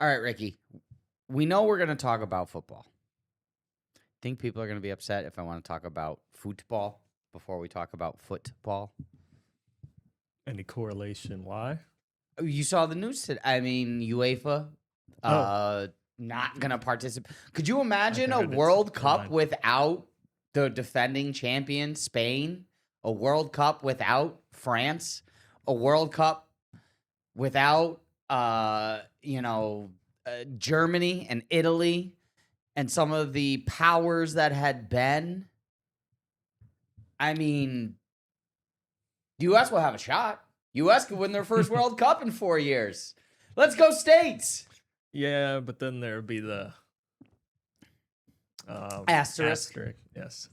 All right, Ricky. We know we're going to talk about football. Think people are going to be upset if I want to talk about football before we talk about football? Any correlation? Why? You saw the news today. I mean, UEFA not going to participate. Could you imagine a World Cup without the defending champion, Spain? A World Cup without France? A World Cup without, Germany and Italy and some of the powers that had been? I mean, the U.S. will have a shot. U.S. could win their first World Cup in 4 years. Let's go States. Yeah, but then there would be the asterisk. Yes.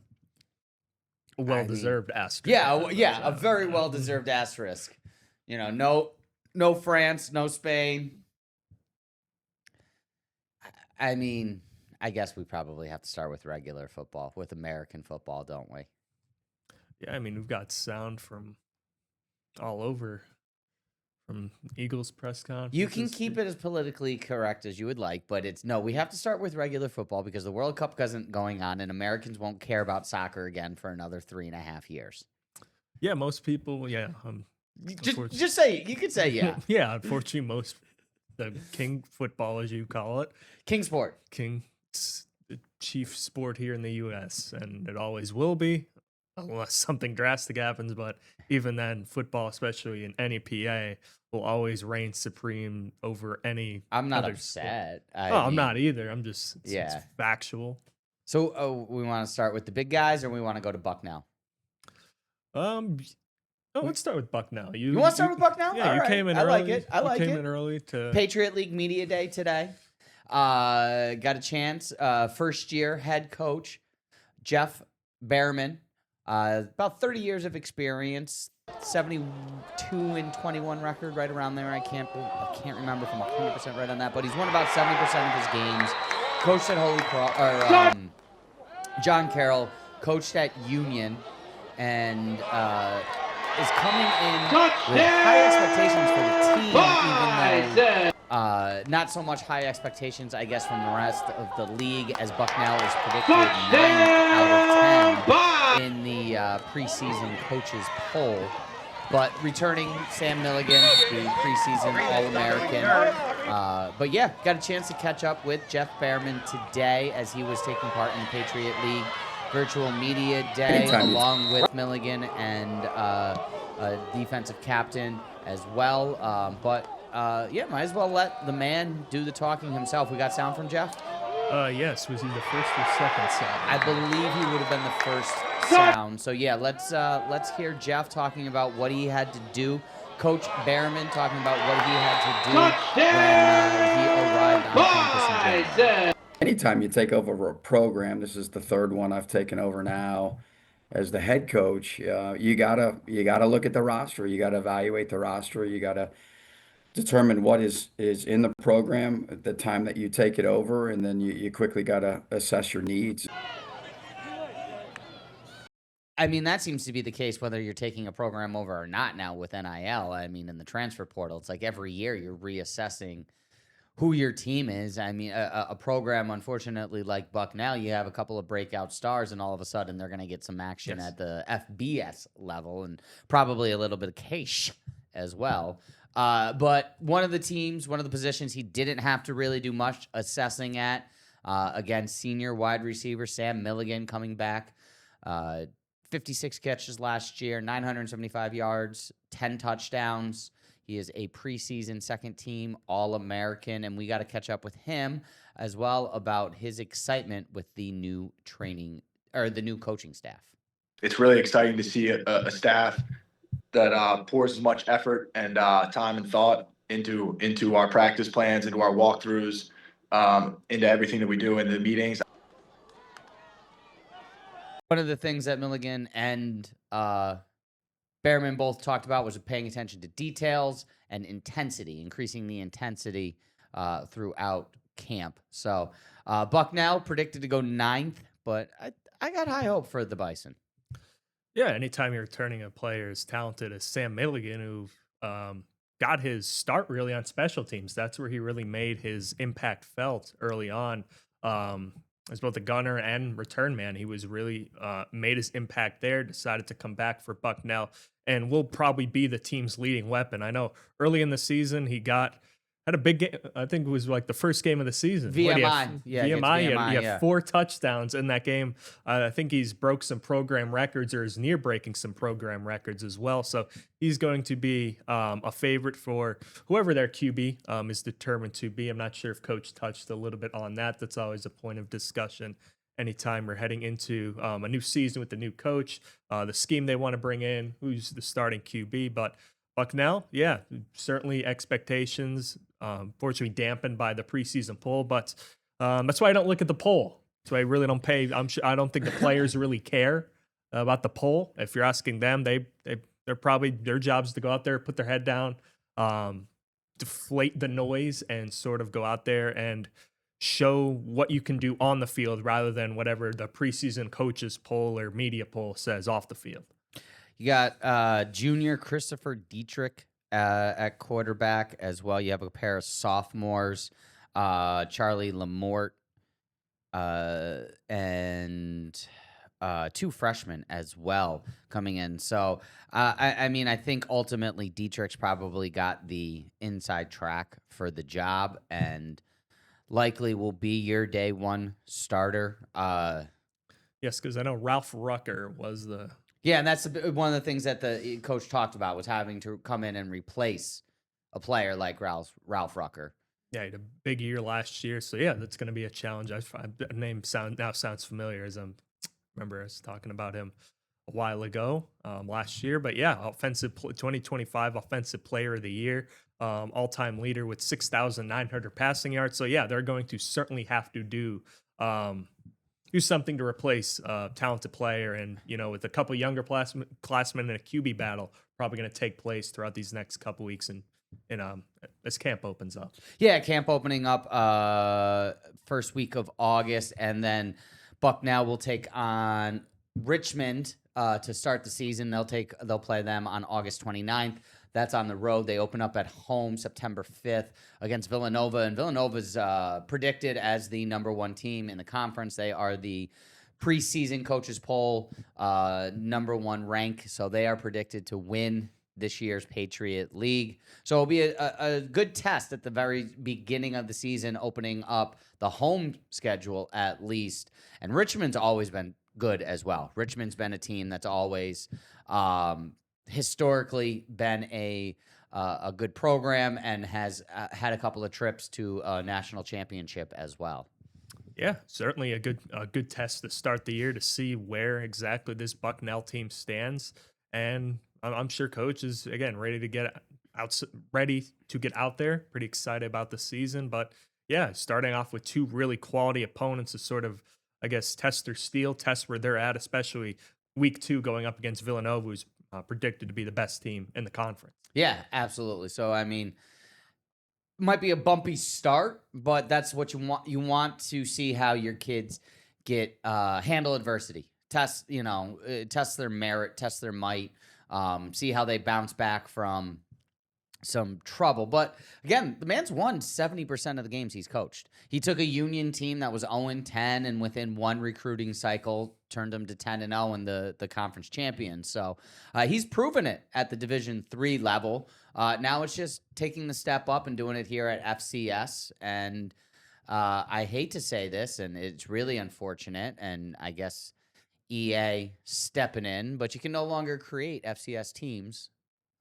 A well-deserved asterisk. Yeah, a very well-deserved asterisk. No France, no Spain. I mean, I guess we probably have to start with regular football, with American football, don't we? Yeah, I mean, we've got sound from all over, from Eagles press conference. You can keep it as politically correct as you would like, but we have to start with regular football because the World Cup isn't going on and Americans won't care about soccer again for another 3.5 years. Yeah, most people, Just say, you could say yeah. Yeah, unfortunately, the king football, as you call it. King sport. The chief sport here in the U.S., and it always will be, unless something drastic happens. But even then, football, especially in any PA, will always reign supreme over any. I'm not upset. I'm not either. I'm just it's factual. So, we want to start with the big guys, or we want to go to Bucknell? Let's start with Bucknell. You want to start with Bucknell? Yeah, you came in early. I like it. You came in early to Patriot League Media Day today. Got a chance. First year head coach Jeff Behrman. About 30 years of experience. 72-21 record, right around there. I can't remember if I'm 100% right on that, but he's won about 70% of his games. Coached at Holy Cross, John Carroll. Coached at Union, and is coming in with high expectations for the team, even though not so much high expectations, I guess, from the rest of the league, as Bucknell is predicted 9 out of 10 in the preseason coaches poll. But returning Sam Milligan, the preseason All-American. But yeah, got a chance to catch up with Jeff Behrman today as he was taking part in the Patriot League Virtual Media Day, along with Milligan and a defensive captain as well. Might as well let the man do the talking himself. We got sound from Jeff? Yes. Was he the first or second sound? I believe he would have been the first sound. So yeah, let's hear Jeff talking about what he had to do. Coach Behrman talking about what he had to do when he arrived on campus in January. Anytime you take over a program, this is the third one I've taken over now as the head coach. You gotta look at the roster. You gotta evaluate the roster. You gotta determine what is in the program at the time that you take it over, and then you quickly gotta assess your needs. I mean, that seems to be the case whether you're taking a program over or not now with NIL. I mean, in the transfer portal, it's like every year you're reassessing who your team is. I mean, a program, unfortunately, like Bucknell, you have a couple of breakout stars, and all of a sudden they're going to get some action at the FBS level and probably a little bit of cash as well. But one of the positions he didn't have to really do much assessing at, again, senior wide receiver Sam Milligan coming back. 56 catches last year, 975 yards, 10 touchdowns. He is a preseason second-team All-American, and we got to catch up with him as well about his excitement with the new the new coaching staff. It's really exciting to see a staff that pours as much effort and time and thought into our practice plans, into our walkthroughs, into everything that we do in the meetings. One of the things that Milligan and Behrman both talked about was paying attention to details and intensity, increasing the intensity throughout camp. So Bucknell predicted to go 9th, but I got high hope for the Bison. Yeah, anytime you're returning a player as talented as Sam Milligan, who got his start really on special teams. That's where he really made his impact felt early on. As both a gunner and return man, he was really made his impact there, decided to come back for Bucknell, and will probably be the team's leading weapon. I know early in the season he had a big game. I think it was like the first game of the season. VMI. He had 4 touchdowns in that game. I think he's broke some program records or is near breaking some program records as well. So he's going to be a favorite for whoever their QB is determined to be. I'm not sure if Coach touched a little bit on that. That's always a point of discussion anytime we're heading into a new season with the new coach, the scheme they want to bring in, who's the starting QB. But Bucknell, yeah, certainly expectations, fortunately dampened by the preseason poll, but that's why I don't look at the poll. That's why I really don't pay. I don't think the players really care about the poll. If you're asking them, they're probably, their job is to go out there, put their head down, deflate the noise, and sort of go out there and show what you can do on the field rather than whatever the preseason coaches poll or media poll says off the field. You got junior Christopher Dietrich at quarterback as well. You have a pair of sophomores, Charlie Lamort, and 2 freshmen as well coming in. So, I mean, I think ultimately Dietrich's probably got the inside track for the job and likely will be your day one starter. Yes, because I know Ralph Rucker was the... Yeah, and that's one of the things that the coach talked about was having to come in and replace a player like Ralph Rucker. Yeah, he had a big year last year, so yeah, that's going to be a challenge. The name sounds familiar as I remember us talking about him a while ago last year. But yeah, 2025 Offensive Player of the Year, all-time leader with 6,900 passing yards. So yeah, they're going to certainly have to do something to replace a talented player. And, you know, with a couple younger classmen in a QB battle, probably going to take place throughout these next couple weeks and as camp opens up. Yeah, camp opening up first week of August. And then Bucknell will take on Richmond to start the season. They'll play them on August 29th. That's on the road. They open up at home September 5th against Villanova. And Villanova's predicted as the #1 team in the conference. They are the preseason coaches poll #1 rank. So they are predicted to win this year's Patriot League. So it'll be a good test at the very beginning of the season, opening up the home schedule at least. And Richmond's always been good as well. Richmond's been a team that's always historically been a good program and has had a couple of trips to a national championship as well. Yeah, certainly a good test to start the year to see where exactly this Bucknell team stands. And I'm sure Coach is, again, ready to get out there. Pretty excited about the season. But yeah, starting off with 2 really quality opponents to sort of, I guess, test their steel, test where they're at, especially week 2 going up against Villanova, who's predicted to be the best team in the conference. Yeah, absolutely. So, I mean, might be a bumpy start, but that's what you want. You want to see how your kids handle adversity, test their merit, test their might, see how they bounce back from some trouble. But again, the man's won 70% of the games he's coached. He took a Union team that was 0-10 and within one recruiting cycle turned them to 10-0 and the conference champions. So he's proven it at the Division III level. Now it's just taking the step up and doing it here at FCS. And I hate to say this, and it's really unfortunate, and I guess EA stepping in, but you can no longer create FCS teams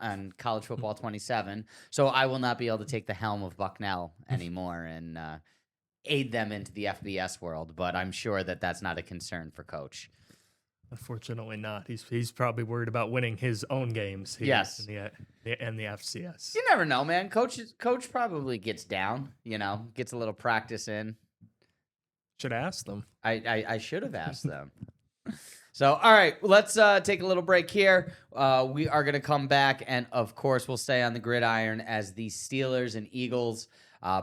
on College Football 27. So I will not be able to take the helm of Bucknell anymore and aid them into the FBS world. But I'm sure that that's not a concern for Coach. Unfortunately not. He's probably worried about winning his own games here yes. in the FCS. You never know, man. Coach probably gets down, gets a little practice in. Should ask them. I should have asked them. So, all right, let's take a little break here. We are going to come back, and, of course, we'll stay on the gridiron as the Steelers and Eagles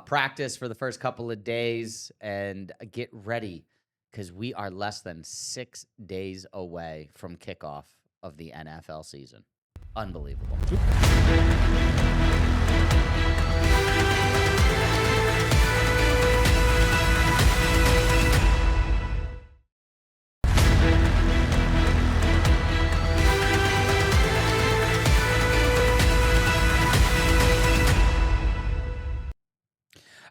practice for the first couple of days and get ready because we are less than 6 days away from kickoff of the NFL season. Unbelievable.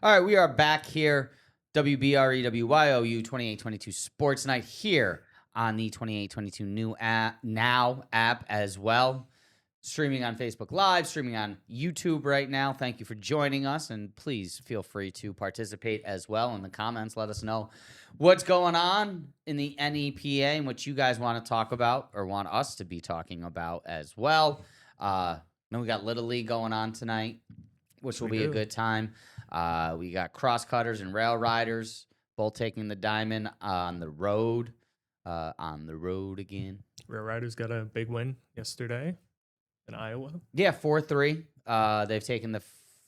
All right, we are back here. WBRE, WYOU 2822 Sports Night here on the 2822 new app, Now app as well. Streaming on Facebook Live, streaming on YouTube right now. Thank you for joining us, and please feel free to participate as well in the comments. Let us know what's going on in the NEPA and what you guys want to talk about or want us to be talking about as well. Then we got Little League going on tonight, which will be a good time. We got cross-cutters and rail riders both taking the diamond on the road. Again. Rail Riders got a big win yesterday in Iowa. Yeah, 4-3. They've taken the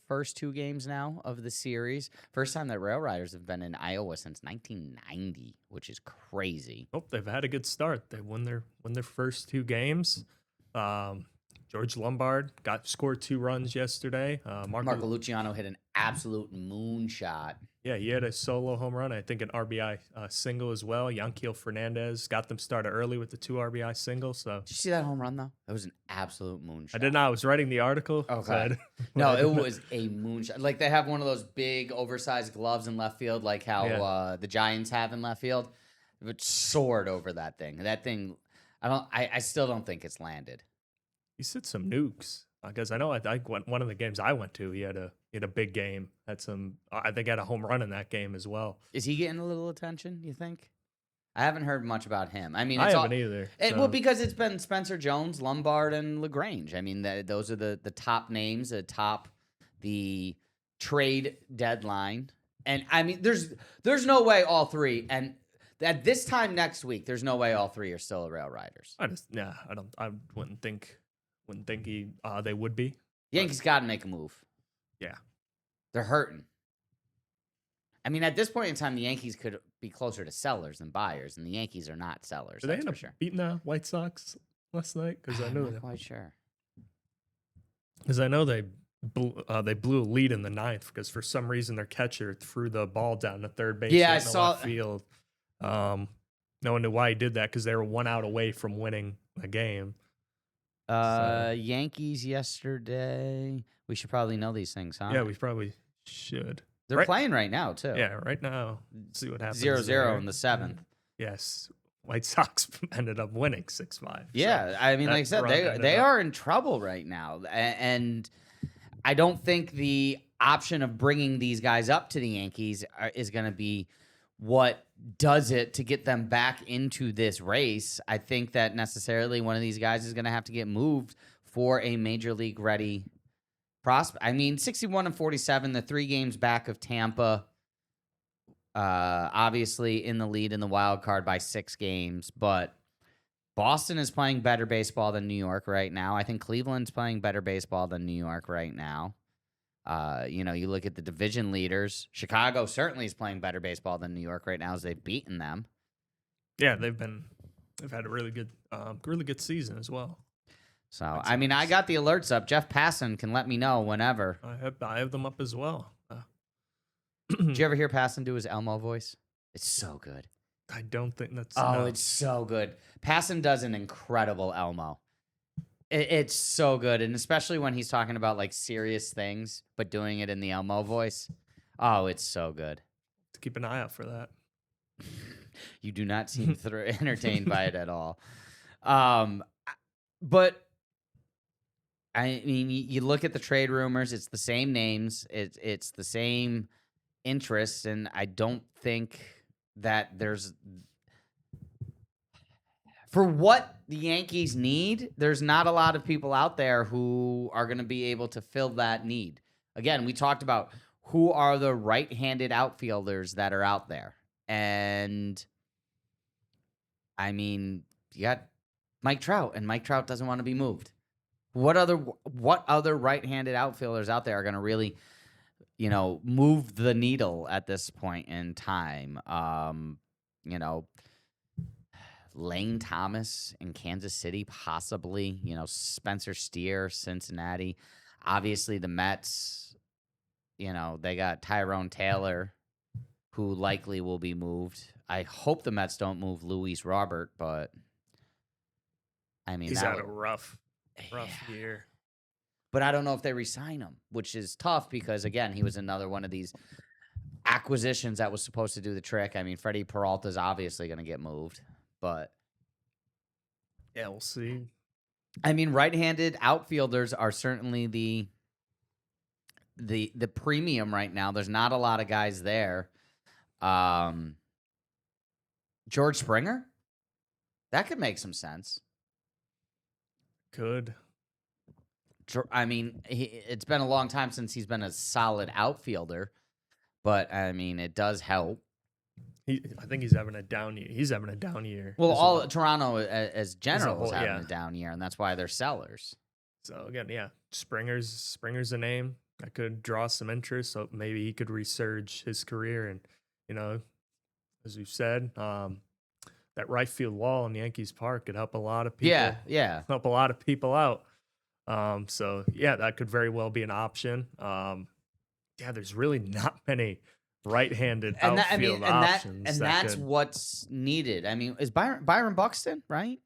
first 2 games now of the series. First time that Rail Riders have been in Iowa since 1990, which is crazy. Oh, they've had a good start. They won their first 2 games. George Lombard scored 2 runs yesterday. Marco Luciano hit an absolute moonshot. Yeah, he had a solo home run. I think an RBI single as well. Yanquiel Fernandez got them started early with the 2 RBI singles. So did you see that home run though? It was an absolute moonshot. I did not. I was writing the article. Okay. No, it was a moonshot. Like they have one of those big oversized gloves in left field, like how the Giants have in left field. It soared over that thing. That thing, I still don't think it's landed. He's hit some nukes. Because I know one of the games I went to, he had a big game. I think had a home run in that game as well. Is he getting a little attention, you think? I haven't heard much about him. I mean, I haven't either. Well, because it's been Spencer Jones, Lombard, and LaGrange. I mean, those are the top names, the trade deadline. And I mean, there's no way all 3. And at this time next week, there's no way all 3 are still Rail Riders. I wouldn't think they would be. Yankees got to make a move. Yeah. They're hurting. I mean, at this point in time, the Yankees could be closer to sellers than buyers, and the Yankees are not sellers. Did they end up beating the White Sox last night? Because I'm not quite sure. Because I know they blew a lead in the 9th because for some reason their catcher threw the ball down to third base. Yeah, I in the saw left field. No one knew why he did that because they were 1 out away from winning the game. Yankees yesterday. We should probably know these things, huh? Yeah, we probably should. They're playing right now, too. Yeah, right now. Let's see what happens. 0-0 in the 7th. Yes. White Sox ended up winning 6-5. Yeah, I mean, like I said, they are in trouble right now. And I don't think the option of bringing these guys up to the Yankees is going to be what does it to get them back into this race. I think that necessarily one of these guys is going to have to get moved for a major league ready prospect. I mean, 61-47, the 3 games back of Tampa, obviously in the lead in the wild card by 6 games, but Boston is playing better baseball than New York right now. I think Cleveland's playing better baseball than New York right now. You look at the division leaders. Chicago certainly is playing better baseball than New York right now as they've beaten them. Yeah, they've had a really good season as well. So, I mean, I got the alerts up. Jeff Passan can let me know whenever. I have them up as well. Did you ever hear Passan do his Elmo voice? It's so good. I don't think that's... Oh, it's so good. Passan does an incredible Elmo. It's so good, and especially when he's talking about like serious things, but doing it in the Elmo voice. Oh, it's so good. Keep an eye out for that. You do not seem entertained by it at all. But I mean, you look at the trade rumors; it's the same names, it's the same interests, and I don't think that there's. For what the Yankees need, there's not a lot of people out there who are going to be able to fill that need. Again, we talked about who are the right-handed outfielders that are out there. And, I mean, you got Mike Trout, and Mike Trout doesn't want to be moved. What other right-handed outfielders out there are going to really, move the needle at this point in time? Lane Thomas in Kansas City, possibly. Spencer Steer, Cincinnati. Obviously, the Mets, they got Tyrone Taylor, who likely will be moved. I hope the Mets don't move Luis Robert, but I mean, he's had a rough year. But I don't know if they re-sign him, which is tough because, again, he was another one of these acquisitions that was supposed to do the trick. I mean, Freddie Peralta's obviously going to get moved, but Yeah, we'll see. I mean, right-handed outfielders are certainly the premium right now. There's not a lot of guys there. George Springer, that could make some sense. Could. I mean, it's been a long time since he's been a solid outfielder, but I mean, it does help. I think he's having a down year. He's having a down year. Well, Toronto as general whole, is having yeah. a down year, and that's why they're sellers. So again, yeah, Springer's a name that could draw some interest. So maybe he could resurge his career, and you know, as we've said, that right field wall in Yankees Park could help a lot of people. Yeah. Help a lot of people out. So yeah, that could very well be an option. Yeah, there's really not many right-handed outfield options. And that's what's needed. I mean, is Byron Buxton, right?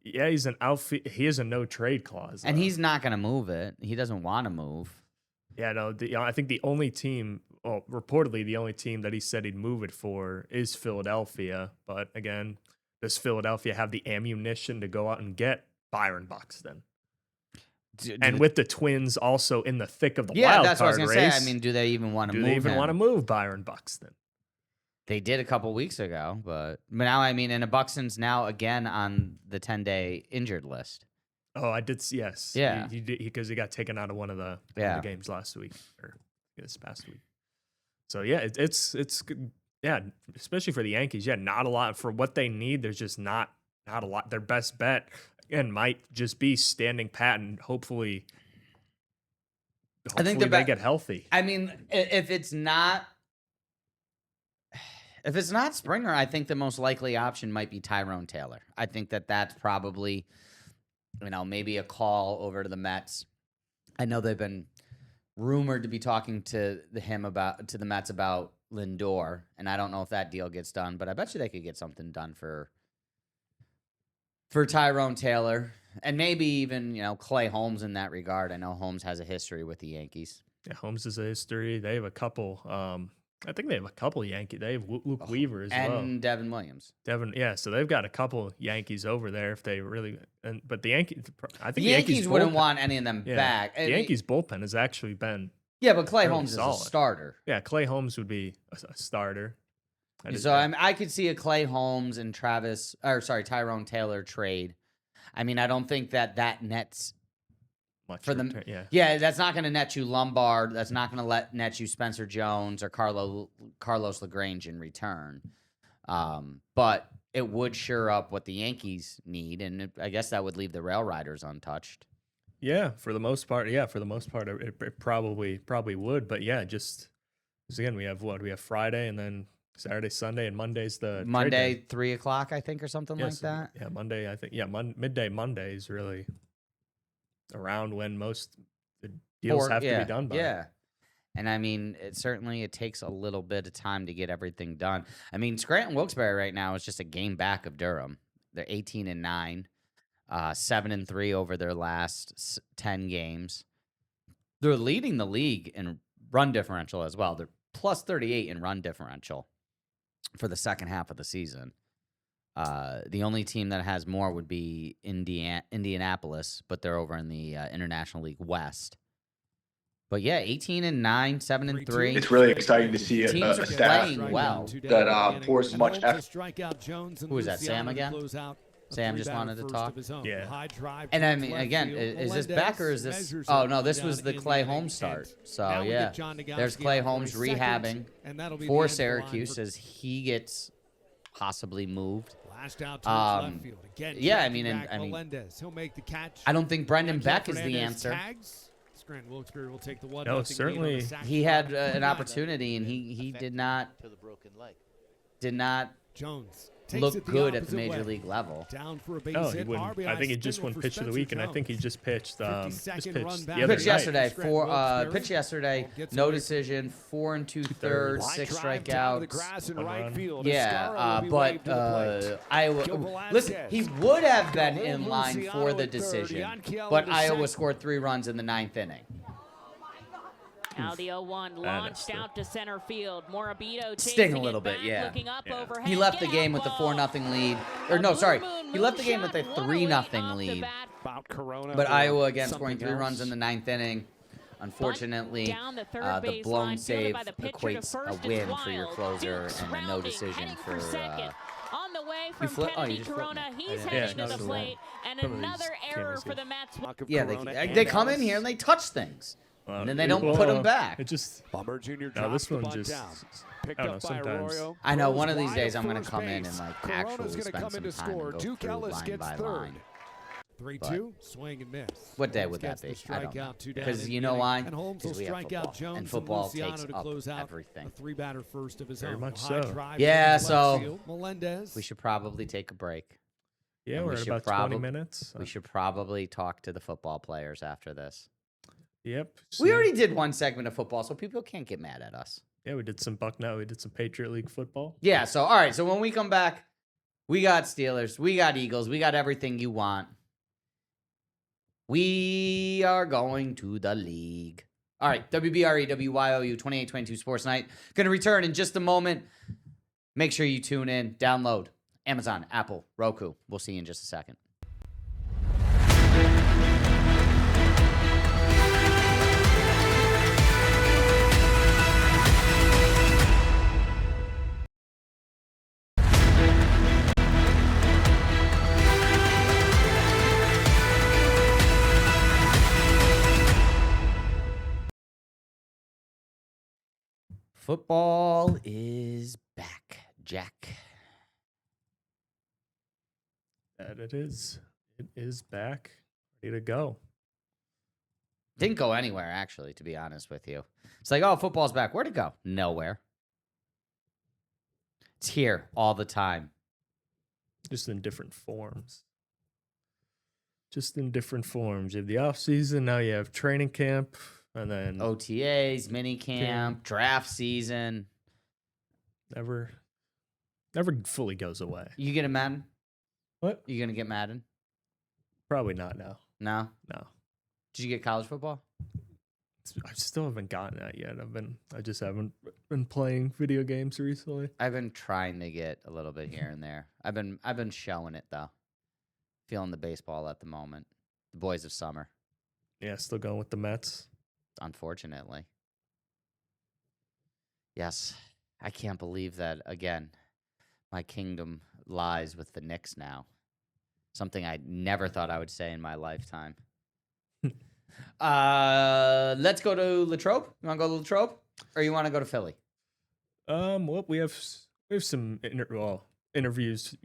Yeah, he's an outfield. He has a no trade clause, and he's not going to move it. He doesn't want to move. Yeah, no. I think the only team, well, reportedly the only team that he said he'd move it for is Philadelphia. But again, does Philadelphia have the ammunition to go out and get Byron Buxton? And with the Twins also in the thick of the wild that's card what I was going to race, say. I mean, do they even want to move Do they even him? want to move Byron Buxton? They did a couple weeks ago, but now, I mean, and Buxton's now again on the 10-day injured list. Oh, I did. Yes. Yeah. He did, because he got taken out of one of the games last week or this past week. So yeah, it's good. Yeah, especially for the Yankees. Yeah, not a lot for what they need. There's just not a lot. Their best bet again might just be standing pat and hopefully I think they get healthy. I mean, if it's not Springer, I think the most likely option might be Tyrone Taylor. I think that's probably, maybe a call over to the Mets. I know they've been rumored to be talking to the Mets about Lindor, and I don't know if that deal gets done, but I bet you they could get something done for Tyrone Taylor, and maybe even, Clay Holmes in that regard. I know Holmes has a history with the Yankees. Yeah, Holmes has a history. They have a couple. I think they have a couple Yankees. They have Luke Weaver as well. And Devin Williams. So they've got a couple Yankees over there if they really. But the Yankees, I think the Yankees wouldn't want any of them back. The Yankees bullpen has actually been. Yeah, but Clay Holmes solid. is a starter. Yeah, Clay Holmes would be a starter. So I could see a Clay Holmes and Tyrone Taylor trade. I mean, I don't think that nets much for them. Yeah, that's not going to net you Lombard. That's not going to net you Spencer Jones or Carlos LaGrange in return. But it would sure up what the Yankees need, and I guess that would leave the Rail Riders untouched. Yeah, for the most part. Yeah, for the most part, it probably would. But yeah, just again, we have Friday and then Saturday, Sunday, and Monday's the Monday 3:00, I think, or something like that. Yeah, Monday, I think. Yeah, midday Monday is really around when most the deals have to be done by. Yeah. And I mean, it takes a little bit of time to get everything done. I mean, Scranton Wilkes-Barre right now is just a game back of Durham. They're 18-9, 7-3 over their last 10 games. They're leading the league in run differential as well. They're plus 38 in run differential for the second half of the season. The only team that has more would be Indianapolis, but they're over in the International League West. But yeah, 18-9, 7-3. It's really exciting to see a staff playing well that pours as much effort. Who is that, Sam again? Sam just wanted to talk. Yeah. And I mean, again, is this back or is this? Oh no, this was the Clay Holmes start. So yeah, there's Clay Holmes rehabbing for Syracuse as he gets possibly moved. Yeah, I mean, I don't think Brendan Beck is the answer. No, certainly he had an opportunity and he did not look good at the major league level. No, he wouldn't. I think he just won pitch of the week, and I think he just pitched. Pitched yesterday. Pitched yesterday. No decision. 4 2/3, 6 strikeouts. Yeah, but Iowa. Listen, he would have been in line for the decision, but Iowa scored 3 runs in the 9th inning. Now the 0-1 launched out to center field. Morabito Sting a chasing little it bit, back, yeah. looking up Yeah. overhead. He left the Get game out with the ball. 4-0 lead. Or no, Blue sorry. Moon He left the game with a moonshot, 3-0 108 lead. off About Corona But or Iowa again something scoring 3 runs in else. the 9th inning. Unfortunately, Down the third the blown baseline, save fielded by the pitcher to equates a first. win It's for your Wild. closer Dukes and a no rounding, decision heading for. second. On the way from flip- oh, you Kennedy just flipped Corona, me. he's I heading didn't to the notice plate, and Some of these another error cameras for here. the Mets. Yeah, they come in here and they touch things. And then they don't put them back. It just Bummer Jr. no, drops this the one bunt just down. Picked I don't up know, by sometimes- Arroyo. I know Throws one of these wide days at I'm going to first come in base. and like Corona's actually gonna spend come some in to time score. and go Duke through Ellis line gets by third. line. 3-2, swing and miss. What day Holmes would that gets be? the I don't know. strikeout, 2 down Because in you the know inning. why? And Holmes will Because we have strike out football. Jones And football Luciano takes to up close out everything. a 3-batter first of his Very own. much High so. drive Yeah, from left so field. Melendez. we should probably take a break. yeah, And we're we at should about 20 probab- minutes. We should probably talk to the football players after this. Yep. We see- already did one segment of football, so people can't get mad at us. Yeah, we did some Bucknell. We did some Patriot League football. Yeah, so all right, so when we come back, we got Steelers, we got Eagles, we got everything you want. We are going to the league. All right, WBRE, WYOU, 2822 Sports Night. Going to return in just a moment. Make sure you tune in, download Amazon, Apple, Roku. We'll see you in just a second. Football is back, Jack. That it is. It is back. Ready to go. Didn't go anywhere, actually, to be honest with you. It's like, oh, football's back. Where'd it go? Nowhere. It's here all the time. Just in different forms. Just in different forms. You have the off season, now you have training camp, and then OTAs, mini camp, draft season. never fully goes away. You get a Madden? What? You gonna get Madden? Probably not now. No. No. Did you get college football? I still haven't gotten that yet. I just haven't been playing video games recently. I've been trying to get a little bit here and there. I've been showing it though. Feeling the baseball at the moment. The boys of summer, Yeah, still going with the Mets. unfortunately. Yes. I can't believe that again. My kingdom lies with the Knicks now. Something I never thought I would say in my lifetime. Let's go to Latrobe. You want to go to Latrobe, or you want to go to Philly? Well, we have some interviews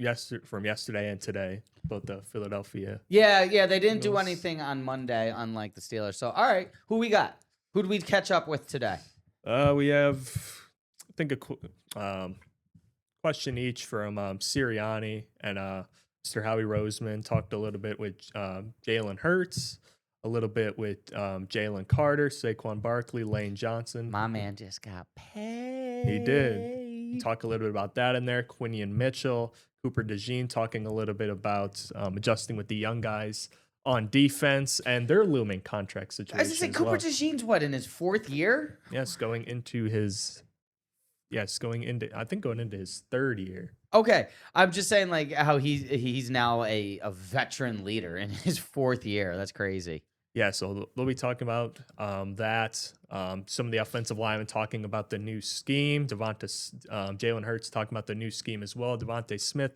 from yesterday and today, both the Philadelphia. Yeah, they didn't do Eagles. anything on Monday, unlike the Steelers. So, all right, who we got? Who do we catch up with today? We have, I think, question each from Sirianni and Mr. Howie Roseman. Talked a little bit with Jalen Hurts, a little bit with Jalen Carter, Saquon Barkley, Lane Johnson. My man just got paid. He did. Talk a little bit about that in there. Quinion Mitchell, Cooper DeJean talking a little bit about adjusting with the young guys on defense and their looming contract situation. I was gonna say, Cooper DeJean's what, in his 4th year? Yes, going into his 3rd year. Okay, I'm just saying, like, how he's now a veteran leader in his 4th year. That's crazy. Yeah, so they'll be talking about that. Some of the offensive linemen talking about the new scheme. Jalen Hurts talking about the new scheme as well. Devontae Smith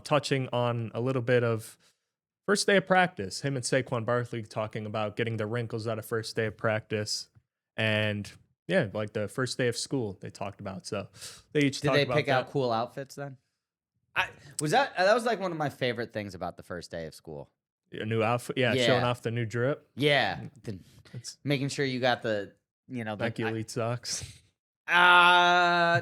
touching on a little bit of first day of practice. Him and Saquon Barkley talking about getting the wrinkles out of first day of practice. And yeah, like the first day of school they talked about. So they each Did talked they about pick out that. cool outfits then? That was like one of my favorite things about the first day of school. A new outfit. Yeah, Yeah. showing off the new drip. Yeah, It's making sure you got the Nike Elite socks.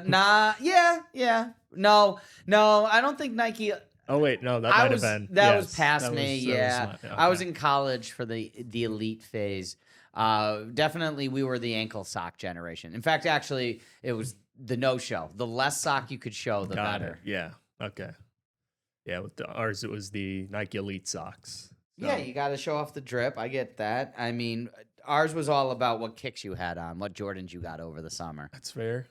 Nah, yeah. No, I don't think Nike. Oh wait, no, that I might was have been. that was yes, past that me. was Yeah, my- I was okay. in college for the elite phase. Definitely, we were the ankle sock generation. In fact, actually, it was the no show. The less sock you could show, the Got better. it. Yeah. Okay. Yeah, with ours it was the Nike Elite socks. Yeah, So, you got to show off the drip. I get that. I mean, Ours was all about what kicks you had on, what Jordans you got over the summer. That's fair.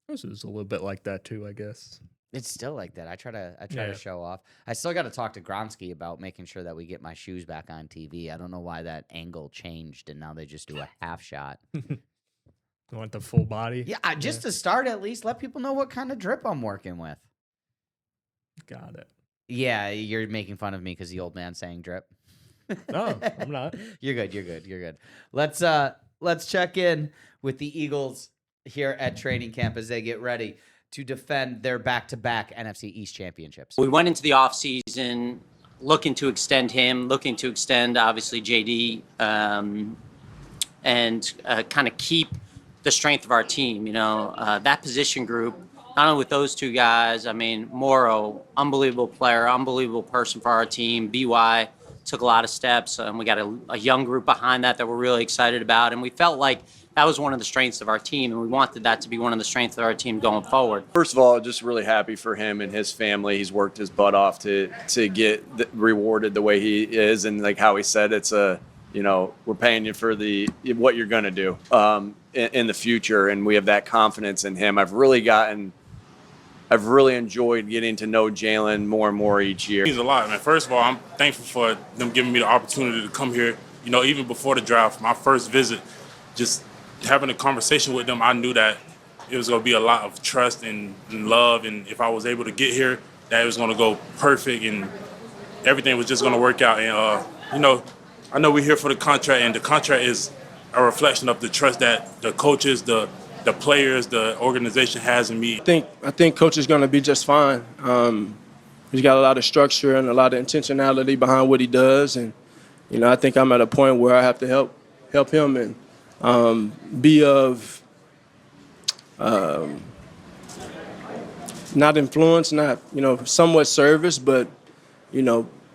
This is a little bit like that too, I guess. It's still like that. I try to show off. I still got to talk to Gronsky about making sure that we get my shoes back on TV. I don't know why that angle changed and now they just do a half shot. You want the full body? Yeah, just to start at least, let people know what kind of drip I'm working with. Got it. Yeah, you're making fun of me because the old man saying drip. No, I'm not. You're good. Let's check in with the Eagles here at training camp as they get ready to defend their back-to-back NFC East championships. We went into the offseason looking to extend him, looking to extend, obviously, JD, and kind of keep the strength of our team. You know, that position group, not only with those two guys, I mean, Morrow, unbelievable player, unbelievable person for our team. BY took a lot of steps, and we got a young group behind that we're really excited about, and we felt like that was one of the strengths of our team, and we wanted that to be one of the strengths of our team going forward. First of all, just really happy for him and his family. He's worked his butt off to get rewarded the way he is, and like how he said, it's we're paying you for what you're going to do in the future, and we have that confidence in him. I've really enjoyed getting to know Jalen more and more each year. It means a lot, man. First of all, I'm thankful for them giving me the opportunity to come here. You know, even before the draft, my first visit, just having a conversation with them, I knew that it was going to be a lot of trust and love. And if I was able to get here, that it was going to go perfect and everything was just going to work out. And, I know we're here for the contract, and the contract is a reflection of the trust that the coaches, the players, the organization has in me. I think Coach is going to be just fine. He's got a lot of structure and a lot of intentionality behind what he does, and I think I'm at a point where I have to help him and be of not influence, not somewhat service, but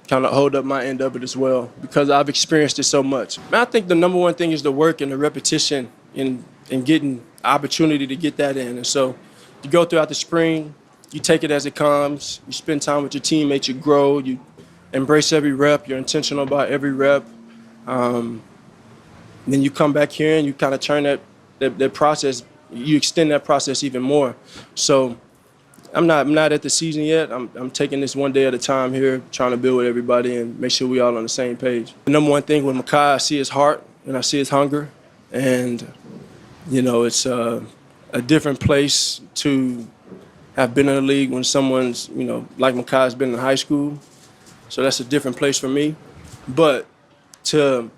kind of hold up my end of it as well because I've experienced it so much. I think the number one thing is the work and the repetition in getting opportunity to get that in. And so you go throughout the spring, you take it as it comes, you spend time with your teammates, you grow, you embrace every rep, you're intentional about every rep. Then you come back here and you kind of turn that process, you extend that process even more. So I'm not at the season yet. I'm taking this one day at a time here, trying to build with everybody and make sure we all on the same page. The number one thing with Mekhi, I see his heart and I see his hunger. And, it's a different place to have been in the league when someone's, like Mekhi's been in high school. So that's a different place for me. But to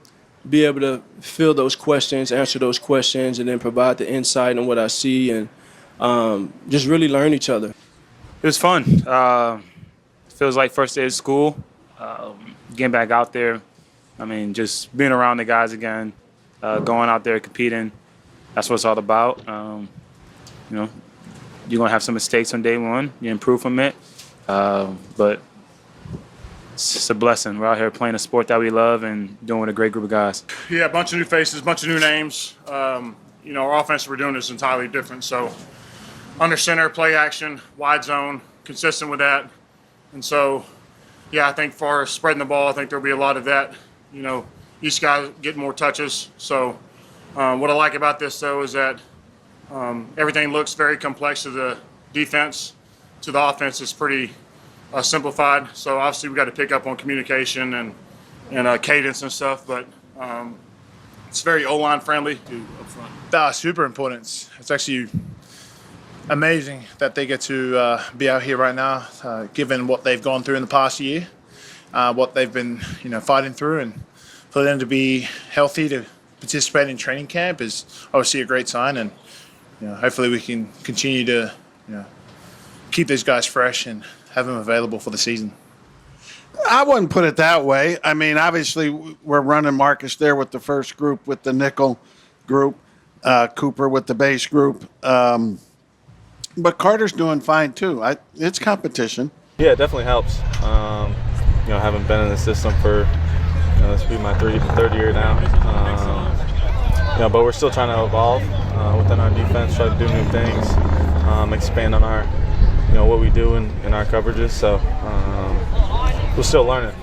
be able to fill those questions, answer those questions, and then provide the insight on what I see and just really learn each other. It was fun. Feels like first day of school. Getting back out there. I mean, just being around the guys again, going out there competing. That's what it's all about. You're going to have some mistakes on day one. You improve from it. But it's a blessing. We're out here playing a sport that we love and doing with a great group of guys. Yeah, a bunch of new faces, a bunch of new names. Our offense we're doing is entirely different. So under center, play action, wide zone, consistent with that. And so, I think for spreading the ball, I think there'll be a lot of that. Each guy getting more touches. So what I like about this, though, is that everything looks very complex to the defense. To the offense, it's pretty simplified. So obviously we got to pick up on communication and cadence and stuff, but it's very O-line friendly up front. Super important. It's actually amazing that they get to be out here right now, given what they've gone through in the past year, what they've been fighting through, and for them to be healthy to participate in training camp is obviously a great sign, and hopefully we can continue to keep these guys fresh and have them available for the season. I wouldn't put it that way. I mean, obviously we're running Marcus there with the first group, with the nickel group, Cooper with the base group. But Carter's doing fine too. It's competition. Yeah, it definitely helps. Having been in the system for, this will be my third year now. But we're still trying to evolve within our defense, try to do new things, expand on our, what we do in our coverages. So we're still learning.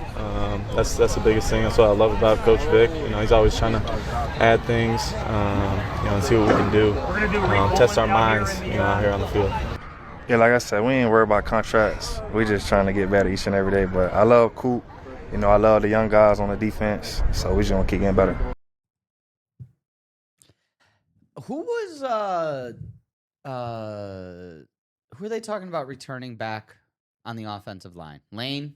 That's the biggest thing. That's what I love about Coach Vic. He's always trying to add things, and see what we can do, test our minds, out here on the field. Yeah, like I said, we ain't worried about contracts. We just trying to get better each and every day. But I love Coop. I love the young guys on the defense. So we just gonna keep getting better. Who are they talking about returning back on the offensive line? Lane's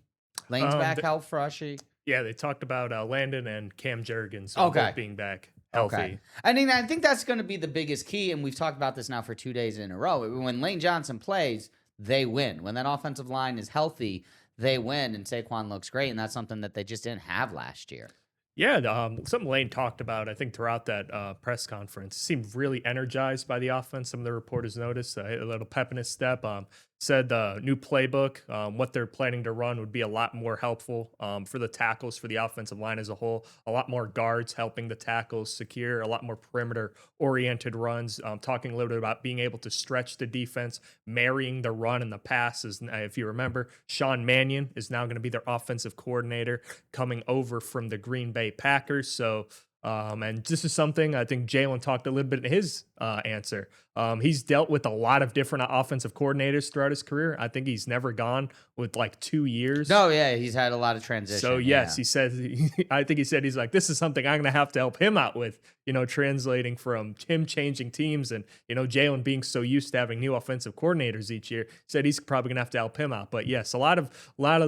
back out freshy. Yeah, they talked about Landon and Cam Jurgens Okay. both being back healthy. Okay. I think that's going to be the biggest key, and we've talked about this now for 2 days in a row. When Lane Johnson plays, they win. When that offensive line is healthy, they win, and Saquon looks great, and that's something that they just didn't have last year. Yeah, something Lane talked about, I think, throughout that press conference. He seemed really energized by the offense. Some of the reporters noticed a little pep in his step. Said the new playbook, what they're planning to run would be a lot more helpful for the tackles, for the offensive line as a whole. A lot more guards helping the tackles secure, a lot more perimeter-oriented runs. Talking a little bit about being able to stretch the defense, marrying the run and the passes. If you remember, Sean Mannion is now going to be their offensive coordinator coming over from the Green Bay Packers. So, and this is something I think Jalen talked a little bit in his answer. He's dealt with a lot of different offensive coordinators throughout his career. I think he's never gone with like 2 years. No, yeah, he's had a lot of transition. So yes, he said. I think he said he's like, this is something I'm going to have to help him out with. Translating from him changing teams and Jalen being so used to having new offensive coordinators each year. Said he's probably going to have to help him out. But yes, a lot of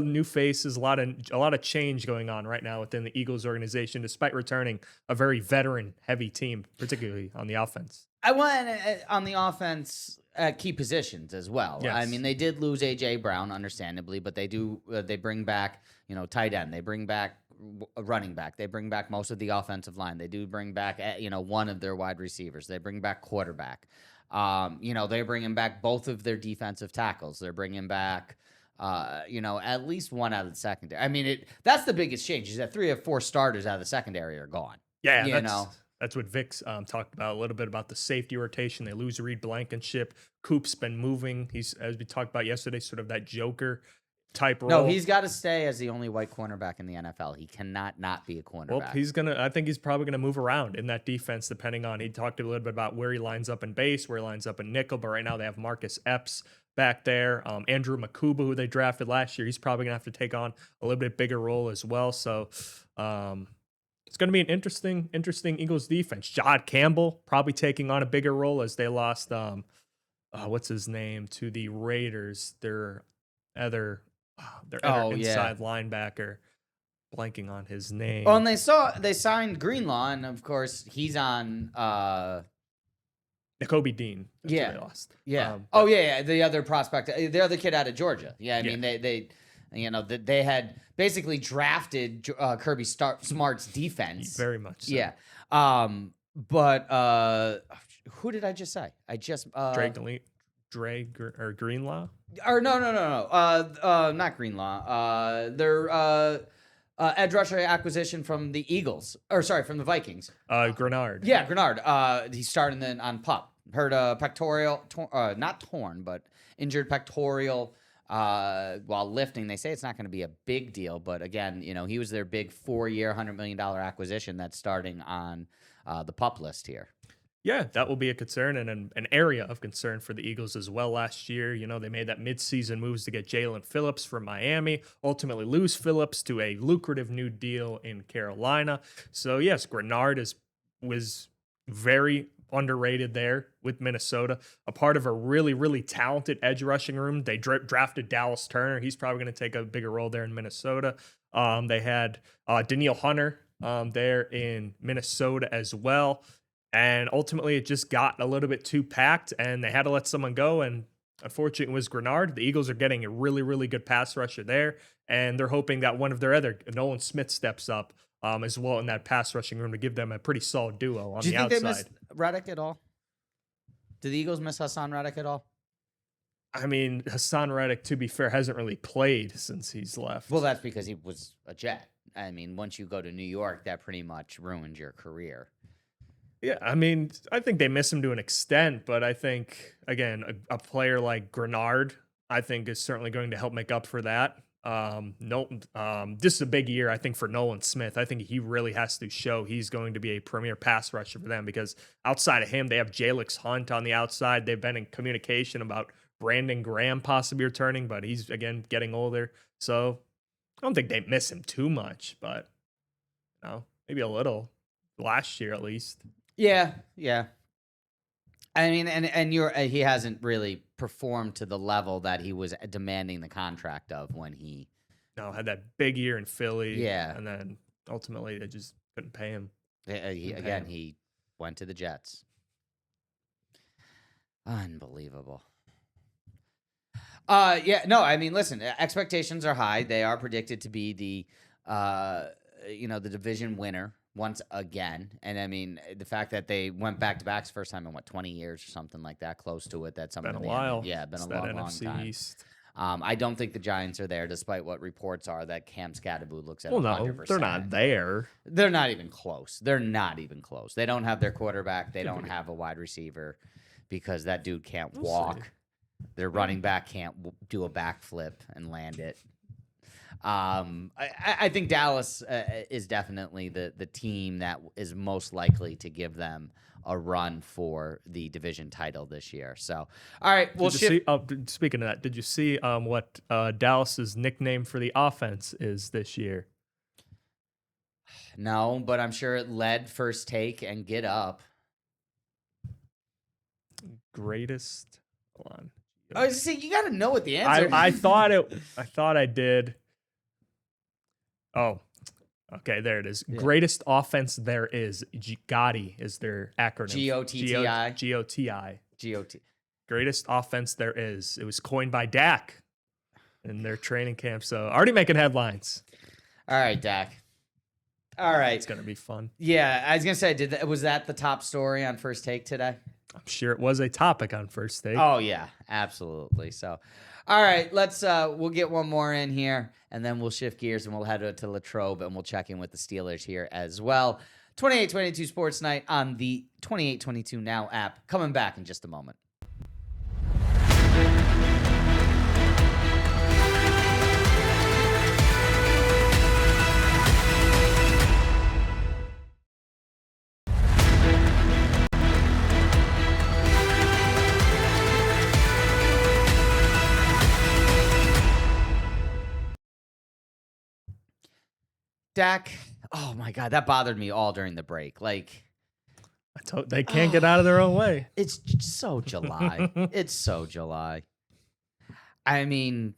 new faces, a lot of change going on right now within the Eagles organization, despite returning a very veteran heavy team, particularly on the offense. I want on the offense at key positions as well. Yes. I mean, they did lose A.J. Brown, understandably, but they bring back, tight end. They bring back a running back. They bring back most of the offensive line. They do bring back, one of their wide receivers. They bring back quarterback. They're bringing back both of their defensive tackles. They're bringing back, at least one out of the secondary. I mean, that's the biggest change is that 3 or 4 starters out of the secondary are gone. Yeah, that's what Vic's talked about a little bit about the safety rotation. They lose Reed Blankenship. Coop's been moving. He's, as we talked about yesterday, sort of that Joker type role. No, he's got to stay as the only white cornerback in the NFL. He cannot not be a cornerback. Well, I think he's probably gonna move around in that defense depending on. He talked a little bit about where he lines up in base, where he lines up in nickel. But right now they have Marcus Epps back there. Andrew Makuba, who they drafted last year, he's probably gonna have to take on a little bit bigger role as well. So. It's going to be an interesting Eagles defense. Jod Campbell probably taking on a bigger role as they lost, what's his name, to the Raiders. Their other inside linebacker. Blanking on his name. Oh, and they signed Greenlaw, and of course he's on. Nakobe Dean. That's who they lost. Yeah. The other prospect, the other kid out of Georgia. Yeah, I mean they had basically drafted Kirby Smart's defense. Very much so. Yeah. But who did I just say? Greenlaw? Or no. Not Greenlaw. Their edge rusher acquisition from the Eagles. From the Vikings. Grenard. Yeah, Grenard. He started then on PUP. Heard a pectoral, not torn, but injured pectoral. While lifting. They say it's not going to be a big deal, but again, he was their big 4-year, $100 million acquisition that's starting on the PUP list here. Yeah, that will be a concern and an area of concern for the Eagles as well. Last year, they made that midseason moves to get Jalen Phillips from Miami, ultimately lose Phillips to a lucrative new deal in Carolina. So yes, Grenard was very underrated there with Minnesota, a part of a really, really talented edge rushing room. They drafted Dallas Turner. He's probably going to take a bigger role there in Minnesota. They had Danielle Hunter there in Minnesota as well. And ultimately, it just got a little bit too packed, and they had to let someone go. And unfortunately, it was Grenard. The Eagles are getting a really, really good pass rusher there, and they're hoping that one of their other, Nolan Smith, steps up as well in that pass rushing room to give them a pretty solid duo on the outside. Do you think they missed Reddick at all? Did the Eagles miss Hassan Reddick at all? I mean, Hassan Reddick, to be fair, hasn't really played since he's left. Well, that's because he was a Jet. I mean, once you go to New York, that pretty much ruins your career. Yeah, I mean, I think they miss him to an extent, but I think, again, a player like Grenard, I think, is certainly going to help make up for that. This is a big year, I think, for Nolan Smith. I think he really has to show he's going to be a premier pass rusher for them, because outside of him, they have Jalix Hunt on the outside. They've been in communication about Brandon Graham possibly returning, but he's, again, getting older. So I don't think they miss him too much, but maybe a little. Last year, at least. Yeah. I mean, and he hasn't really performed to the level that he was demanding the contract of when he had that big year in Philly. Yeah. And then ultimately they just couldn't pay him. He went to the Jets. Unbelievable. I mean, listen, expectations are high. They are predicted to be the division winner once again. And I mean, the fact that they went back-to-backs first time in 20 years or something like that, close to it. That's something. Been a while. Yeah, been It's a that long NFC time. East. I don't think the Giants are there, despite what reports are that Cam Scatterbo looks at. Well, 100%. no, they're not there. They're not even close. They don't have their quarterback. They don't have a wide receiver because that dude can't walk. Their running back can't do a backflip and land it. I think Dallas is definitely the team that is most likely to give them a run for the division title this year. So, all right, we'll shift. Speaking of that, did you see what Dallas's nickname for the offense is this year? No, but I'm sure it led First Take and Get Up. Greatest. Hold on. Oh, see, you got to know what the answer is. I thought I did. Oh, okay, there it is. Yeah. Greatest offense there is. GOTI is their acronym. G-O-T-T-I. G-O-T-I. G-O-T. Greatest offense there is. It was coined by Dak in their training camp. So already making headlines. All right, Dak. All right. It's going to be fun. Yeah, I was going to say, was that the top story on First Take today? I'm sure it was a topic on First Take. Oh, yeah, absolutely. So, all right, we'll get one more in here, and then we'll shift gears, and we'll head to Latrobe, and we'll check in with the Steelers here as well. 28-22 Sports Night on the 28-22 Now app. Coming back in just a moment. Dak, oh my God, that bothered me all during the break. Like, they can't get out of their own way. It's so July. It's so July. I mean,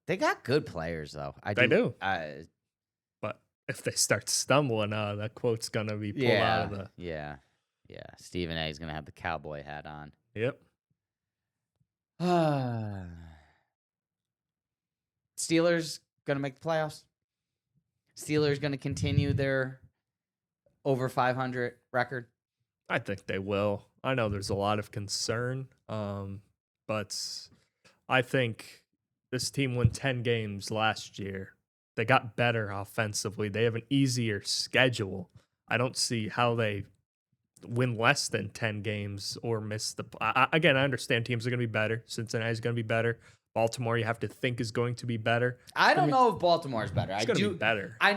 they got good players though. They do. But if they start stumbling, that quote's gonna be pulled out of the. Yeah. Stephen A. is gonna have the cowboy hat on. Yep. Steelers gonna make the playoffs. Steelers going to continue their over 500 record? I think they will. I know there's a lot of concern, but I think this team won 10 games last year. They got better offensively. They have an easier schedule. I don't see how they win less than 10 games or miss the... Again, I understand teams are going to be better. Cincinnati's going to be better. Baltimore, you have to think is going to be better. I don't know if Baltimore is better. It's going to be better. I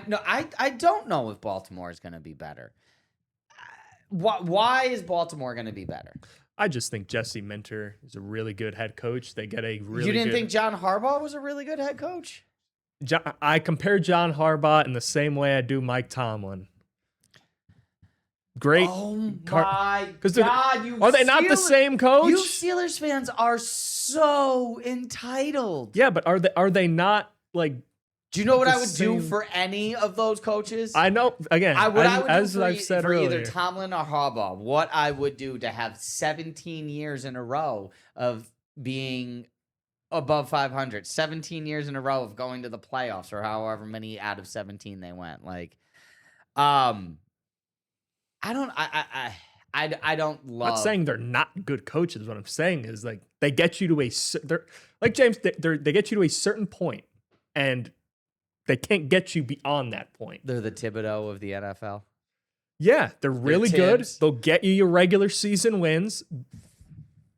don't know if Baltimore is going to be better. Why is Baltimore going to be better? I just think Jesse Minter is a really good head coach. They get a really. You didn't think John Harbaugh was a really good head coach? I compare John Harbaugh in the same way I do Mike Tomlin. Great. Oh my God! Are they not the same coach? You Steelers fans are so entitled. Yeah, but are they not like? Do you know what I would do for any of those coaches? I know. Again, as I've said earlier, either Tomlin or Harbaugh, what I would do to have 17 years in a row of being above 500, 17 years in a row of going to the playoffs, or however many out of 17 they went. Like, I don't love. I'm not saying they're not good coaches. What I'm saying is, like, they get you to they're like James. They get you to a certain point, and they can't get you beyond that point. They're the Thibodeau of the NFL. Yeah, they're really good. They'll get you your regular season wins,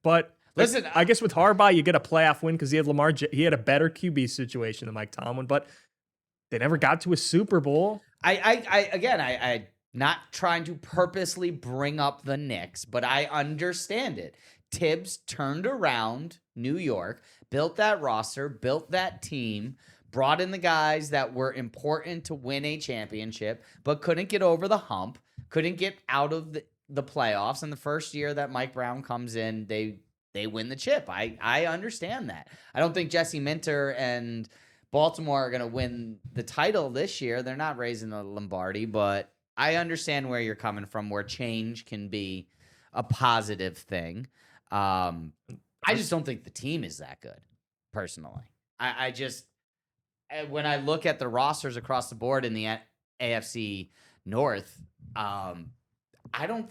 but Listen, I guess with Harbaugh, you get a playoff win because he had he had a better QB situation than Mike Tomlin, but they never got to a Super Bowl. I not trying to purposely bring up the Knicks, but I understand it. Tibbs turned around New York, built that roster, built that team, brought in the guys that were important to win a championship, but couldn't get over the hump, couldn't get out of the playoffs. And the first year that Mike Brown comes in, they win the chip. I understand that. I don't think Jesse Minter and Baltimore are going to win the title this year. They're not raising the Lombardi, but I understand where you're coming from, where change can be a positive thing. I just don't think the team is that good, personally. I just, when I look at the rosters across the board in the AFC North, I don't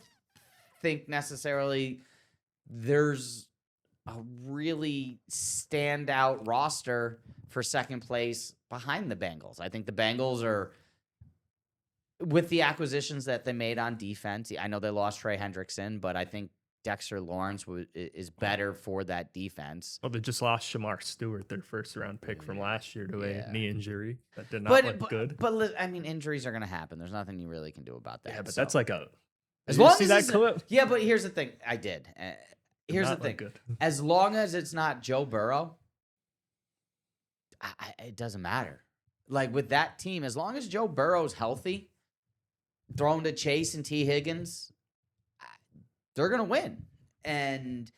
think necessarily there's a really standout roster for second place behind the Bengals. I think the Bengals are, with the acquisitions that they made on defense, I know they lost Trey Hendrickson, but I think Dexter Lawrence is better for that defense. Well, they just lost Shamar Stewart, their first-round pick from last year, to a knee injury. That did not look good. But I mean, injuries are going to happen. There's nothing you really can do about that. Yeah, but that's like a... As long see that clip? Yeah, but here's the thing. I did. Here's the thing. Good. As long as it's not Joe Burrow, it doesn't matter. Like with that team, as long as Joe Burrow's healthy, throwing to Chase and T. Higgins, they're going to win. And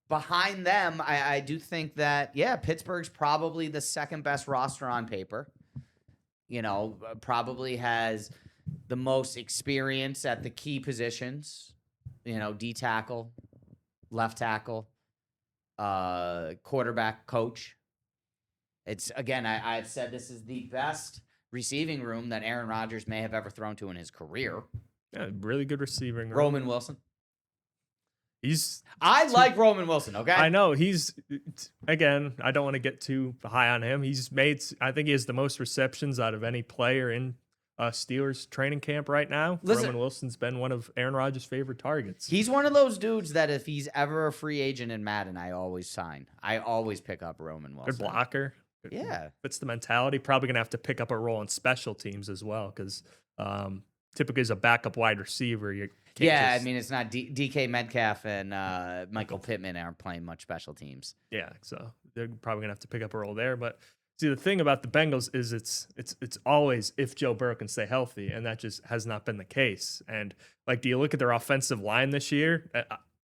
behind them, I do think that, Pittsburgh's probably the second best roster on paper. You know, probably has the most experience at the key positions. You know, D tackle, left tackle, quarterback, coach. It's, again, I've said this is the best receiving room that Aaron Rodgers may have ever thrown to in his career. Yeah, really good receiving room. Roman Wilson. I like Roman Wilson, okay? I know. Again, I don't want to get too high on him. I think he has the most receptions out of any player in Steelers training camp right now. Listen, Roman Wilson's been one of Aaron Rodgers' favorite targets. He's one of those dudes that if he's ever a free agent in Madden, I always sign. I always pick up Roman Wilson. Good blocker. Yeah. Fits the mentality. Probably going to have to pick up a role in special teams as well because typically as a backup wide receiver, you can't I mean, it's not DK Metcalf and Michael Pittman aren't playing much special teams. Yeah, so they're probably going to have to pick up a role there. But see, the thing about the Bengals is it's always if Joe Burrow can stay healthy, and that just has not been the case. And like, do you look at their offensive line this year?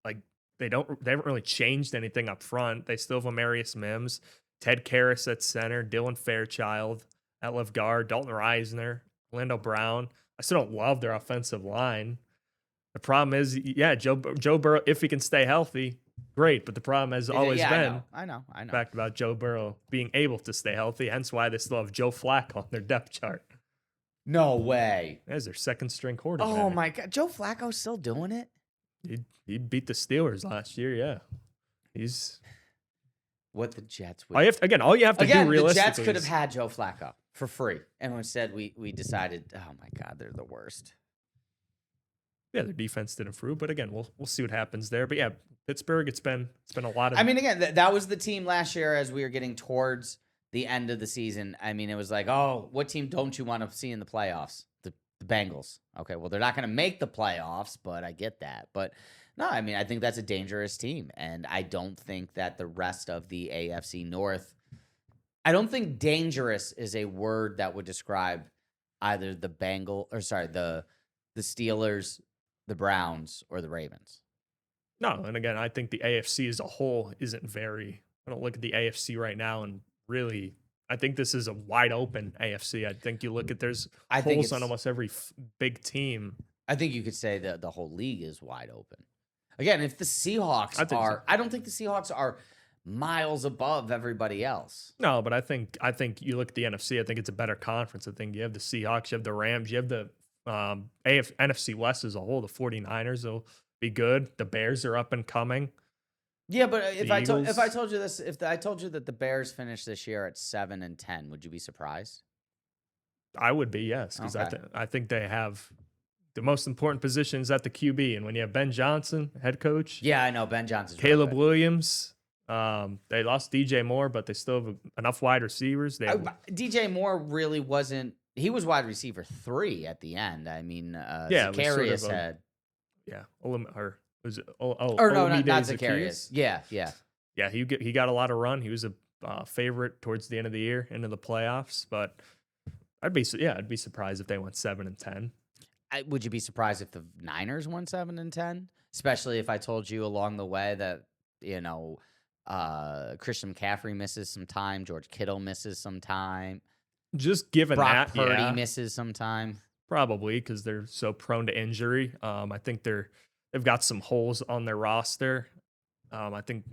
Like they haven't really changed anything up front. They still have Amarius Mims, Ted Karras at center, Dylan Fairchild at left guard, Dalton Reisner, Orlando Brown. I still don't love their offensive line. The problem is, Joe Burrow, if he can stay healthy, great. But the problem has always been, I know. fact about Joe Burrow being able to stay healthy. Hence why they still have Joe Flacco on their depth chart. No way. As their second string quarterback. Oh my God, Joe Flacco's still doing it? He beat the Steelers last year. Yeah, he's what the Jets would. All you have to do realistically. The Jets could have had Joe Flacco for free, and instead we decided, oh my God, they're the worst. Yeah, their defense did improve, but again, we'll see what happens there. But yeah, Pittsburgh, it's been a lot of. I mean, again, that was the team last year as we were getting towards the end of the season. I mean, it was like, oh, what team don't you want to see in the playoffs? The Bengals. Okay, well, they're not going to make the playoffs, but I get that. But no, I mean, I think that's a dangerous team, and I don't think that the rest of the AFC North. I don't think dangerous is a word that would describe either the the Steelers, the Browns, or the Ravens. No, and again, I think the AFC as a whole isn't very. I don't look at the AFC right now and really. I think this is a wide open AFC. I think you look at there's holes on almost every big team. I think you could say that the whole league is wide open. Again, if the Seahawks I don't think the Seahawks are miles above everybody else. No, but I think you look at the NFC. I think it's a better conference. I think you have the Seahawks, you have the Rams, you have the NFC West as a whole. The 49ers will be good. The Bears are up and coming. Yeah, but if I told you this, if I told you that the Bears finished this year at 7-10, would you be surprised? I would be, yes, because okay. I think they have the most important position is at the QB. And when you have Ben Johnson, head coach. Yeah, I know. Ben Johnson's Caleb really Williams. They lost DJ Moore, but they still have enough wide receivers. They have, DJ Moore really wasn't. He was wide receiver 3 at the end. I mean, yeah, Zacharias had. Yeah, or was it? Or no, not Olumide Zacharias. Zaccheaus? Yeah, he got a lot of run. He was a favorite towards the end of the year into the playoffs, but I'd be surprised if they went 7-10. Would you be surprised if the Niners won 7-10? Especially if I told you along the way that Christian McCaffrey misses some time, George Kittle misses some time, just given Brock that Purdy misses some time. Probably because they're so prone to injury. I think they've got some holes on their roster. I think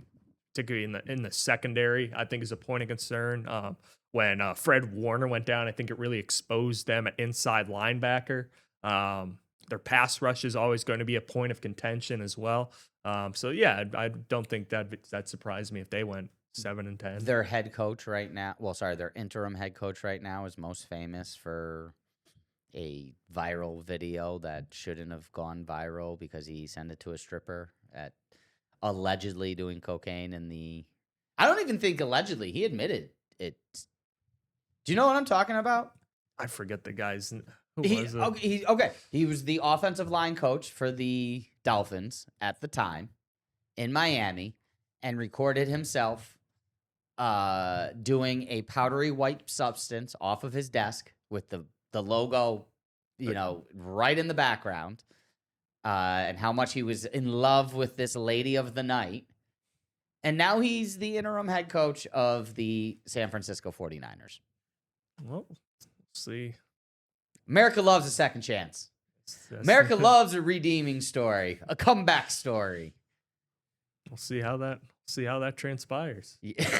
particularly in the secondary, I think is a point of concern. When Fred Warner went down, I think it really exposed them at inside linebacker. Their pass rush is always going to be a point of contention as well. So yeah, I don't think that surprised me if they went 7-10. Their head coach right now, their interim head coach right now is most famous for a viral video that shouldn't have gone viral because he sent it to a stripper at allegedly doing cocaine in the. I don't even think allegedly. He admitted it. Do you know what I'm talking about? I forget the guy's. He was the offensive line coach for the Dolphins at the time in Miami and recorded himself doing a powdery white substance off of his desk with the logo, right in the background, and how much he was in love with this lady of the night. And now he's the interim head coach of the San Francisco 49ers. Well, we'll see. America loves a second chance. America loves a redeeming story, a comeback story. We'll see how that transpires. Yeah.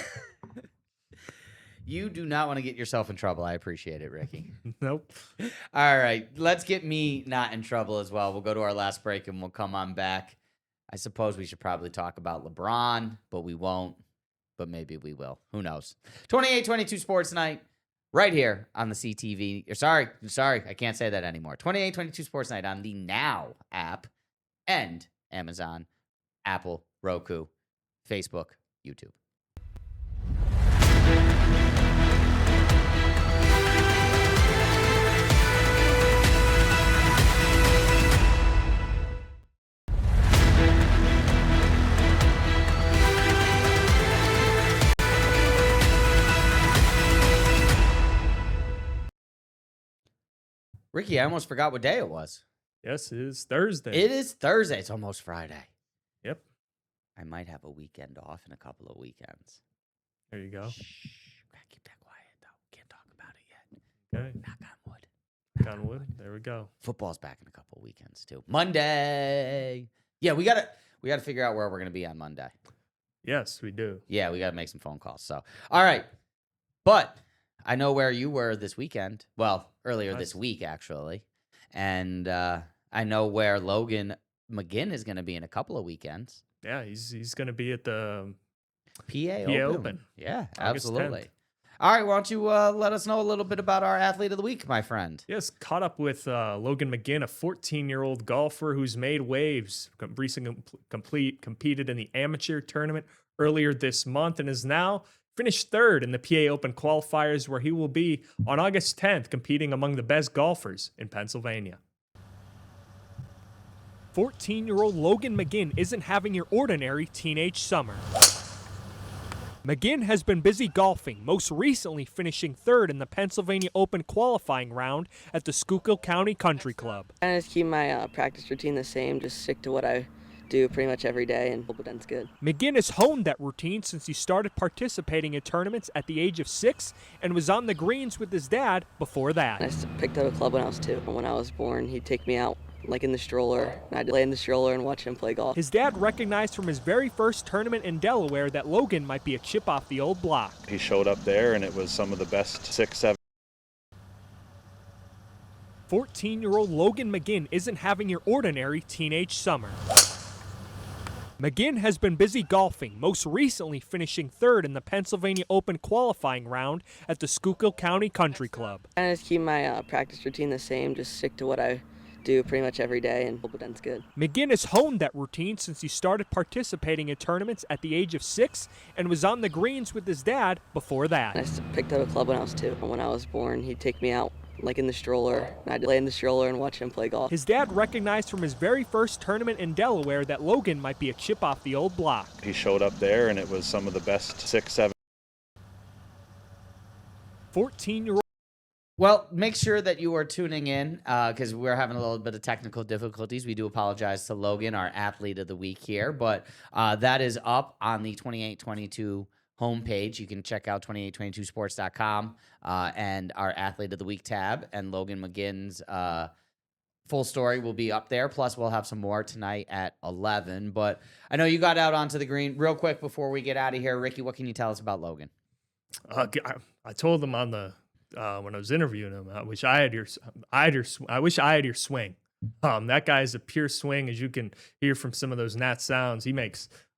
You do not want to get yourself in trouble. I appreciate it, Ricky. Nope. All right, let's get me not in trouble as well. We'll go to our last break and we'll come on back. I suppose we should probably talk about LeBron, but we won't. But maybe we will. Who knows? 28-22 Sports Night. Right here on the CTV. Sorry, I can't say that anymore. 28-22 Sports Night on the Now app and Amazon, Apple, Roku, Facebook, YouTube. Ricky, I almost forgot what day it was. Yes, it is Thursday. It is Thursday. It's almost Friday. Yep. I might have a weekend off in a couple of weekends. There you go. Shh. Gotta keep that quiet, though. Can't talk about it yet. Okay. Knock on wood. Knock on wood. There we go. Football's back in a couple of weekends, too. Monday. Yeah, we gotta figure out where we're gonna be on Monday. Yes, we do. Yeah, we gotta make some phone calls. So, all right. But I know where you were this weekend. Well, earlier this week, actually. And I know where Logan McGinn is going to be in a couple of weekends. Yeah, he's going to be at the PA Open. Yeah, August absolutely. 10th. All right, why don't you let us know a little bit about our athlete of the week, my friend? Yes, caught up with Logan McGinn, a 14-year-old golfer who's made waves, recently competed in the amateur tournament earlier this month and is now finished third in the PA Open qualifiers, where he will be on August 10th competing among the best golfers in Pennsylvania. 14-year-old Logan McGinn isn't having your ordinary teenage summer. McGinn has been busy golfing, most recently finishing third in the Pennsylvania Open qualifying round at the Schuylkill County Country Club. I just keep my practice routine the same, just stick to what I do pretty much every day, and hope it ends good. McGinn has honed that routine since he started participating in tournaments at the age of 6 and was on the greens with his dad before that. I picked up a club when I was 2. When I was born, he'd take me out like in the stroller, and I'd lay in the stroller and watch him play golf. His dad recognized from his very first tournament in Delaware that Logan might be a chip off the old block. He showed up there and it was some of the best 6, 7. 14-year-old Logan McGinn isn't having your ordinary teenage summer. McGinn has been busy golfing, most recently finishing third in the Pennsylvania Open qualifying round at the Schuylkill County Country Club. I just keep my practice routine the same, just stick to what I do pretty much every day, and but that's good. McGinn has honed that routine since he started participating in tournaments at the age of 6 and was on the greens with his dad before that. I picked up a club when I was 2. When I was born, he'd take me out like in the stroller, and I'd lay in the stroller and watch him play golf. His dad recognized from his very first tournament in Delaware that Logan might be a chip off the old block. He showed up there, and it was some of the best 6, 7. 14-year-old. Well, make sure that you are tuning in because we're having a little bit of technical difficulties. We do apologize to Logan, our athlete of the week here, but that is up on the 2822 homepage. You can check out 2822sports.com and our athlete of the week tab, and Logan McGinn's full story will be up there. Plus, we'll have some more tonight at 11. But I know you got out onto the green real quick before we get out of here. Ricky, what can you tell us about Logan? I told him on the when I was interviewing him, I wish I had your swing. That guy's a pure swing, as you can hear from some of those Nat sounds. When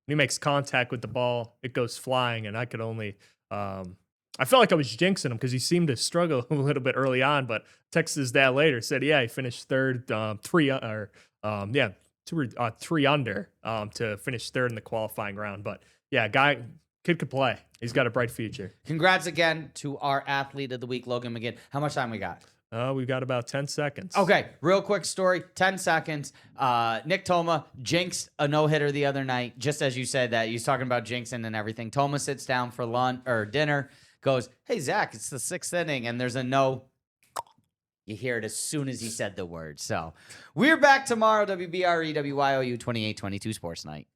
he makes contact with the ball, it goes flying, and I could only. I felt like I was jinxing him because he seemed to struggle a little bit early on, but texted his dad later, said, yeah, he finished third, 3 under to finish third in the qualifying round. But yeah, kid could play. He's got a bright future. Congrats again to our athlete of the week, Logan McGinn. How much time we got? We've got about 10 seconds. Okay, real quick story, 10 seconds. Nick Toma jinxed a no-hitter the other night, just as you said that. He's talking about jinxing and everything. Toma sits down for lunch or dinner, goes, hey, Zach, it's the 6th inning, and there's a no. You hear it as soon as he said the word. So we're back tomorrow, WBRE, WYOU 2822 Sports Night.